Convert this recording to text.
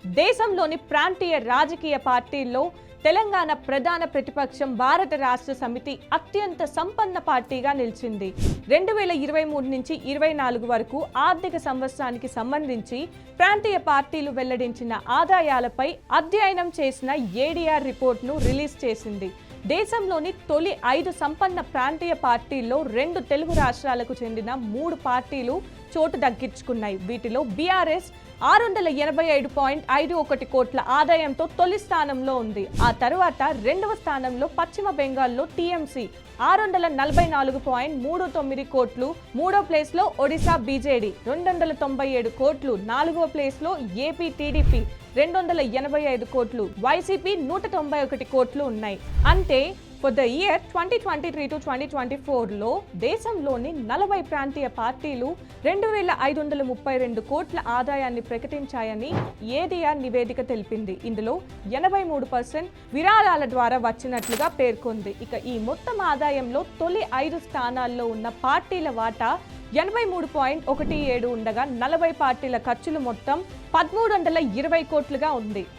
దేశంలోని ప్రాంతీయ రాజకీయ పార్టీల్లో తెలంగాణ ప్రధాన ప్రతిపక్షం భారత రాష్ట్ర సమితి అత్యంత సంపన్న పార్టీగా నిలిచింది. 2023 నుంచి 24 వరకు ఆర్థిక సంవత్సరానికి సంబంధించి ప్రాంతీయ పార్టీలు వెల్లడించిన ఆదాయాలపై అధ్యయనం చేసిన ఏడీఆర్ రిపోర్ట్ను రిలీజ్ చేసింది. దేశంలోని తొలి 5 సంపన్న ప్రాంతీయ పార్టీల్లో 2 తెలుగు రాష్ట్రాలకు చెందిన 3 పార్టీలు చోటు దక్కించుకున్నాయి. వీటిలో బీఆర్ఎస్ 687.51 కోట్ల ఆదాయంతో తొలి స్థానంలో ఉంది. ఆ తర్వాత రెండవ స్థానంలో పశ్చిమ బెంగాల్లో టీఎంసీ 644.39 కోట్లు, మూడో ప్లేస్ లో ఒడిశా బీజేడీ 297 కోట్లు, నాలుగవ ప్లేస్ లో ఏపీ టీడీపీ 285 కోట్లు, వైసీపీ 191 కోట్లు ఉన్నాయి. అంటే ఫర్ ద ఇయర్ 2023 to 2024 లో దేశంలోని 40 ప్రాంతీయ పార్టీలు 2532 కోట్ల ఆదాయాన్ని ప్రకటించాయని ఏడీఆర్ నివేదిక తెలిపింది. ఇందులో 83% విరాళాల ద్వారా వచ్చినట్లుగా పేర్కొంది. ఇక ఈ మొత్తం ఆదాయంలో తొలి 5 స్థానాల్లో ఉన్న పార్టీల వాటా 83.17 ఉండగా 40 పార్టీల ఖర్చులు మొత్తం 1320 కోట్లుగా ఉంది.